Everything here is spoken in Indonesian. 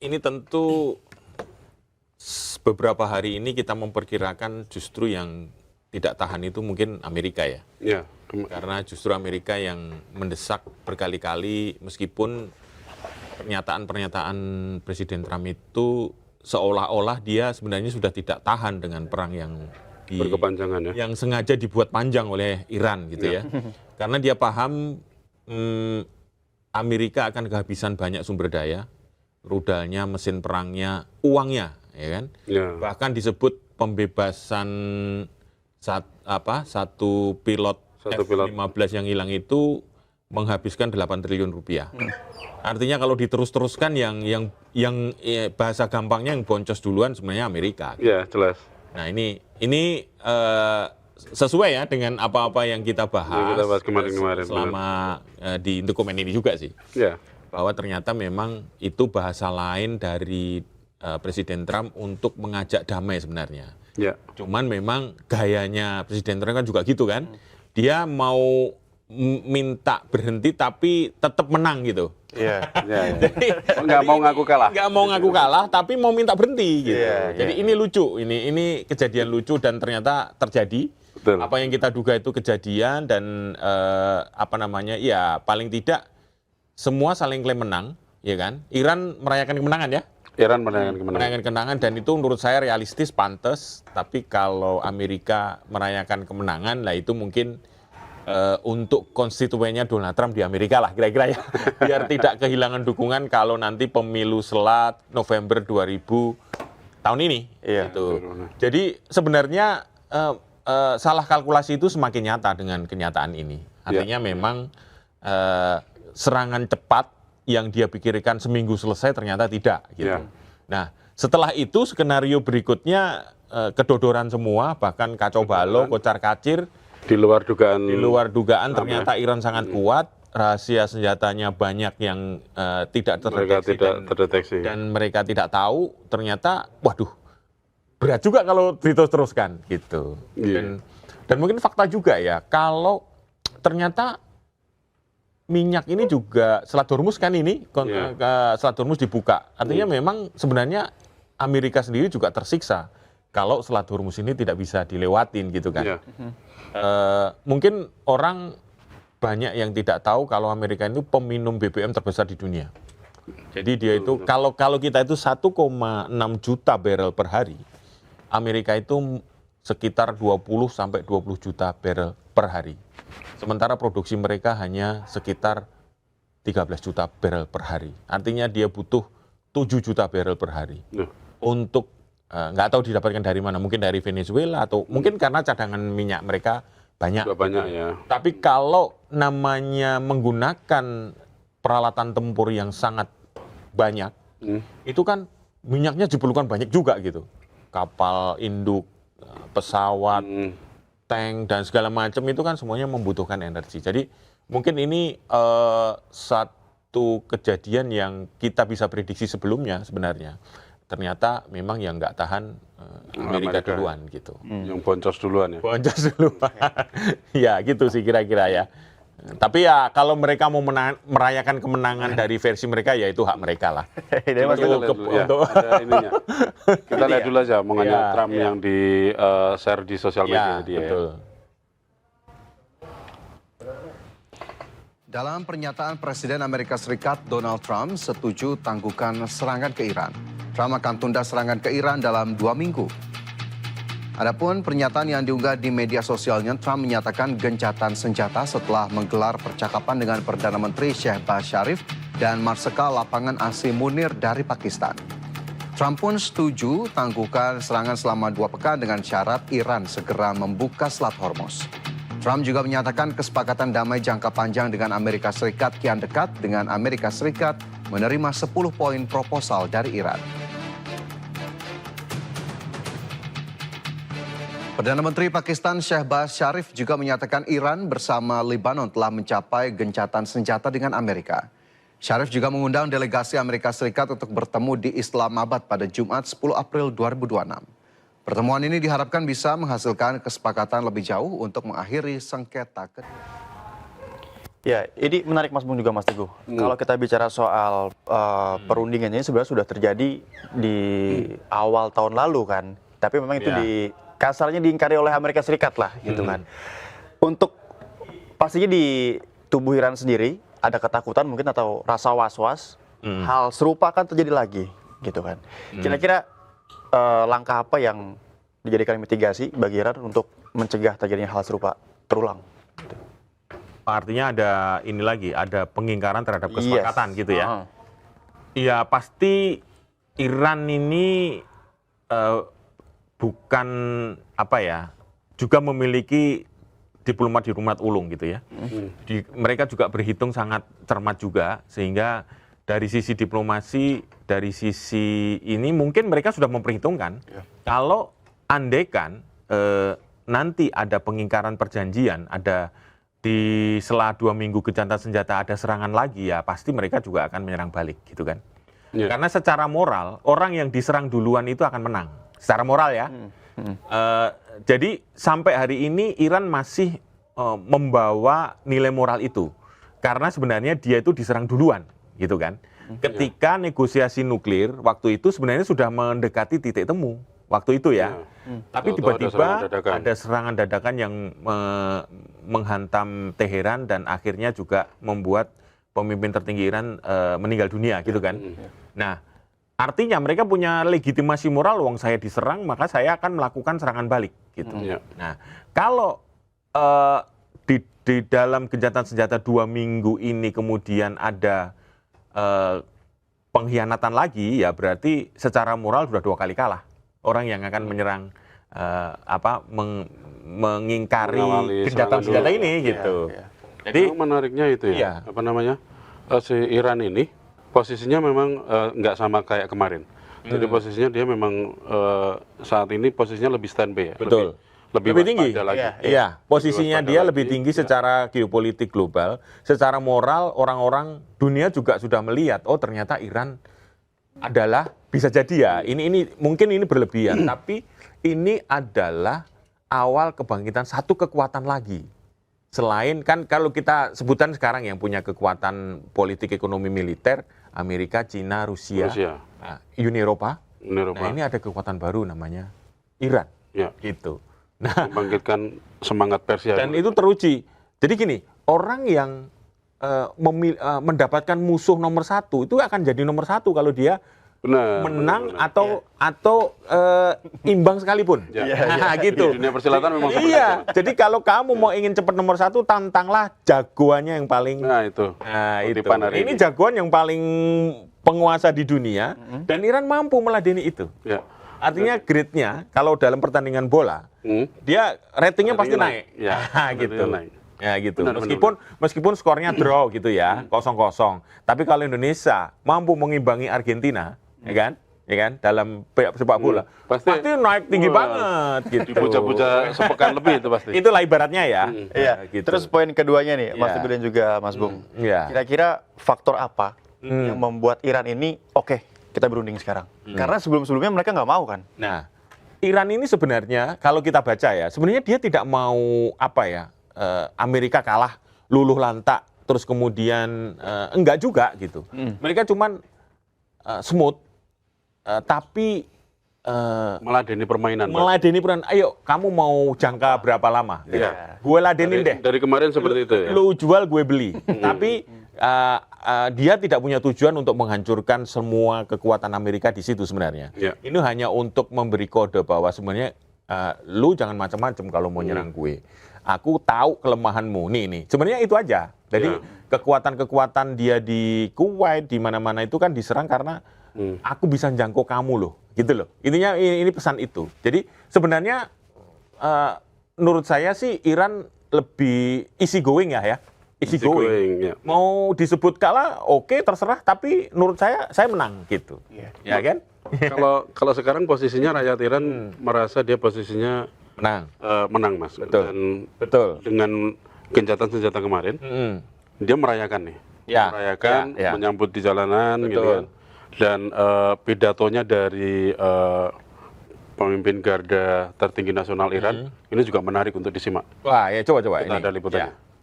ini tentu beberapa hari ini kita memperkirakan justru yang tidak tahan itu mungkin Amerika ya. Ya. Karena justru Amerika yang mendesak berkali-kali meskipun pernyataan-pernyataan Presiden Trump itu seolah-olah dia sebenarnya sudah tidak tahan dengan perang yang berkepanjangan ya. yang sengaja dibuat panjang oleh Iran gitu ya. Karena dia paham Amerika akan kehabisan banyak sumber daya, rudalnya, mesin perangnya, uangnya, ya kan? Ya. Bahkan disebut pembebasan satu pilot F-15 yang hilang itu menghabiskan 8 triliun rupiah. Artinya kalau diterus-teruskan yang bahasa gampangnya yang boncos duluan sebenarnya Amerika. Ya, jelas. Nah ini sesuai ya dengan apa-apa yang kita bahas, kemarin-kemarin selama di dokumen ini juga sih. Ya. Bahwa ternyata memang itu bahasa lain dari Presiden Trump untuk mengajak damai sebenarnya. Ya. Cuman memang gayanya Presiden Trump kan juga gitu kan. Dia mau minta berhenti tapi tetap menang gitu. Iya. Nggak mau ngaku kalah. Nggak mau ngaku kalah tapi mau minta berhenti gitu. Jadi ini lucu, ini kejadian lucu dan ternyata terjadi. Betul. Apa yang kita duga itu kejadian dan ya paling tidak semua saling klaim menang, ya kan? Iran merayakan kemenangan ya. Iran merayakan kemenangan dan itu menurut saya realistis, pantas. Tapi kalau Amerika merayakan kemenangan, lah itu mungkin untuk konstituennya Donald Trump di Amerika lah kira-kira ya. Biar tidak kehilangan dukungan kalau nanti pemilu selat November 2000 tahun ini. Gitu. Jadi sebenarnya salah kalkulasi itu semakin nyata dengan kenyataan ini. Artinya memang serangan cepat yang dia pikirkan seminggu selesai ternyata tidak. Gitu. Nah setelah itu skenario berikutnya kedodoran semua, bahkan kacau balau, kocar kacir. Di luar dugaan. Di luar dugaan ternyata Iran sangat kuat, rahasia senjatanya banyak yang tidak terdeteksi dan mereka tidak tahu. Ternyata, waduh, berat juga kalau diteruskan gitu. Dan mungkin fakta juga ya, kalau ternyata minyak ini juga Selat Hormuz kan ini, Selat Hormuz dibuka. Artinya memang sebenarnya Amerika sendiri juga tersiksa kalau Selat Hormuz ini tidak bisa dilewatin gitu kan. Mungkin orang banyak yang tidak tahu kalau Amerika itu peminum BBM terbesar di dunia. Jadi dia itu kalau kita itu 1,6 juta barrel per hari, Amerika itu sekitar 20 sampai 20 juta barrel per hari. Sementara produksi mereka hanya sekitar 13 juta barrel per hari. Artinya dia butuh 7 juta barrel per hari untuk nggak tahu didapatkan dari mana, mungkin dari Venezuela atau mungkin karena cadangan minyak mereka banyak. Ya. Tapi kalau namanya menggunakan peralatan tempur yang sangat banyak, itu kan minyaknya diperlukan banyak juga gitu. Kapal induk, pesawat, tank dan segala macam itu kan semuanya membutuhkan energi. Jadi mungkin ini satu kejadian yang kita bisa prediksi sebelumnya sebenarnya. Ternyata memang yang nggak tahan Amerika duluan gitu. Yang boncos duluan ya? Boncos duluan. Ya gitu sih kira-kira ya. Tapi ya kalau mereka mau merayakan kemenangan dari versi mereka ya itu hak mereka lah. Kita lihat dulu aja omongannya Trump yang di share di sosial media dia. Betul. Dalam pernyataan Presiden Amerika Serikat Donald Trump setuju tangguhkan serangan ke Iran. Trump akan tunda serangan ke Iran dalam 2 minggu. Adapun pernyataan yang diunggah di media sosialnya, Trump menyatakan gencatan senjata setelah menggelar percakapan dengan Perdana Menteri Shehbaz Sharif dan Marsikal Lapangan Asim Munir dari Pakistan. Trump pun setuju tangguhkan serangan selama 2 pekan dengan syarat Iran segera membuka Selat Hormuz. Trump juga menyatakan kesepakatan damai jangka panjang dengan Amerika Serikat kian dekat dengan Amerika Serikat menerima 10 poin proposal dari Iran. Perdana Menteri Pakistan Shehbaz Sharif juga menyatakan Iran bersama Lebanon telah mencapai gencatan senjata dengan Amerika. Sharif juga mengundang delegasi Amerika Serikat untuk bertemu di Islamabad pada Jumat 10 April 2026. Pertemuan ini diharapkan bisa menghasilkan kesepakatan lebih jauh untuk mengakhiri sengketa. Ya, ini menarik Mas Bung juga Mas Teguh. Kalau kita bicara soal perundingannya ini sebenarnya sudah terjadi di awal tahun lalu kan. Tapi memang itu kasarnya diingkari oleh Amerika Serikat lah gitu kan. Untuk pastinya di tubuh Iran sendiri ada ketakutan mungkin atau rasa was-was hal serupa akan terjadi lagi gitu kan. Kira-kira langkah apa yang dijadikan mitigasi bagi Iran untuk mencegah terjadinya hal serupa terulang? Gitu. Artinya ada pengingkaran terhadap kesepakatan gitu ya. Iya, pasti Iran ini bukan juga memiliki diplomat ulung gitu ya. Mereka juga berhitung sangat cermat juga, sehingga dari sisi diplomasi, dari sisi ini mungkin mereka sudah memperhitungkan kalau andaikan nanti ada pengingkaran perjanjian, ada di sela 2 minggu gencatan senjata ada serangan lagi, ya pasti mereka juga akan menyerang balik gitu kan. Karena secara moral orang yang diserang duluan itu akan menang secara moral ya. Jadi sampai hari ini Iran masih membawa nilai moral itu karena sebenarnya dia itu diserang duluan gitu kan. Ketika negosiasi nuklir waktu itu sebenarnya sudah mendekati titik temu waktu itu ya. Tapi tiba-tiba ada serangan dadakan yang menghantam Teheran dan akhirnya juga membuat pemimpin tertinggi Iran meninggal dunia gitu kan. Nah, artinya mereka punya legitimasi moral, wong saya diserang maka saya akan melakukan serangan balik gitu. Nah, kalau di dalam gencatan senjata 2 minggu ini kemudian ada pengkhianatan lagi, ya berarti secara moral sudah 2 kali kalah. Orang yang akan menyerang mengingkari gencatan senjata ini gitu. Jadi menariknya itu ya, si Iran ini posisinya memang nggak sama kayak kemarin. Jadi posisinya dia memang saat ini posisinya lebih standby ya. Betul. Lebih tinggi. Iya, posisinya dia lebih tinggi ya. secara geopolitik global, secara moral orang-orang dunia juga sudah melihat, oh ternyata Iran adalah bisa jadi ya. Ini mungkin ini berlebihan, tapi ini adalah awal kebangkitan satu kekuatan lagi. Selain kan kalau kita sebutan sekarang yang punya kekuatan politik, ekonomi, militer, Amerika, Cina, Rusia. Uni Eropa. Nah, ini ada kekuatan baru namanya Iran. Gitu. Nah, membangkitkan semangat Persia. Dan itu teruji. Jadi gini, orang yang mendapatkan musuh nomor 1 itu akan jadi nomor 1 kalau dia menang atau imbang sekalipun. Gitu. Di dunia persilatan memang seperti itu. Jadi kalau kamu mau ingin cepat nomor 1, tantanglah jagoannya yang paling. Itu. Ini jagoan yang paling penguasa di dunia dan Iran mampu meladeni itu. Artinya grade-nya kalau dalam pertandingan bola, dia ratingnya pasti naik. Gitu. Ya gitu. Meskipun skornya draw gitu ya, 0-0. Tapi kalau Indonesia mampu mengimbangi Argentina, ya kan, dalam sepak bola, pasti naik tinggi banget gitu. Dipuja-puja sepekan lebih itu pasti. Itulah ibaratnya ya. Gitu. Terus poin keduanya nih, Mas Teguh dan juga Mas Bung. Kira-kira faktor apa yang membuat Iran ini kita berunding sekarang? Karena sebelum-sebelumnya mereka nggak mau kan? Nah, Iran ini sebenarnya kalau kita baca ya, sebenarnya dia tidak mau Amerika kalah luluh lantak terus kemudian enggak juga gitu. Mereka cuman smooth tapi meladeni permainan. Ayo, kamu mau jangka berapa lama? Gue ladenin deh. Dari kemarin seperti itu ya. Lu jual, gue beli. Tapi dia tidak punya tujuan untuk menghancurkan semua kekuatan Amerika di situ sebenarnya. Ini hanya untuk memberi kode bahwa sebenarnya lu jangan macam-macam kalau mau nyerang gue. Aku tahu kelemahanmu. Nih. Sebenarnya itu aja. Jadi kekuatan-kekuatan dia di Kuwait, di mana-mana itu kan diserang karena aku bisa jangkau kamu loh. Gitu loh. Intinya ini pesan itu. Jadi sebenarnya menurut saya sih Iran lebih easy going ya. Easy going. Mau disebut kalah, terserah. Tapi menurut saya menang gitu. Ya kan? Kalau sekarang posisinya rakyat Iran merasa dia posisinya menang Mas. Betul. Dengan gencatan senjata kemarin, dia merayakan nih. Merayakan, menyambut di jalanan gitu kan. Dan pidatonya dari pemimpin garda tertinggi nasional Iran ini juga menarik untuk disimak. Wah, ya coba kita ini. ada liputannya.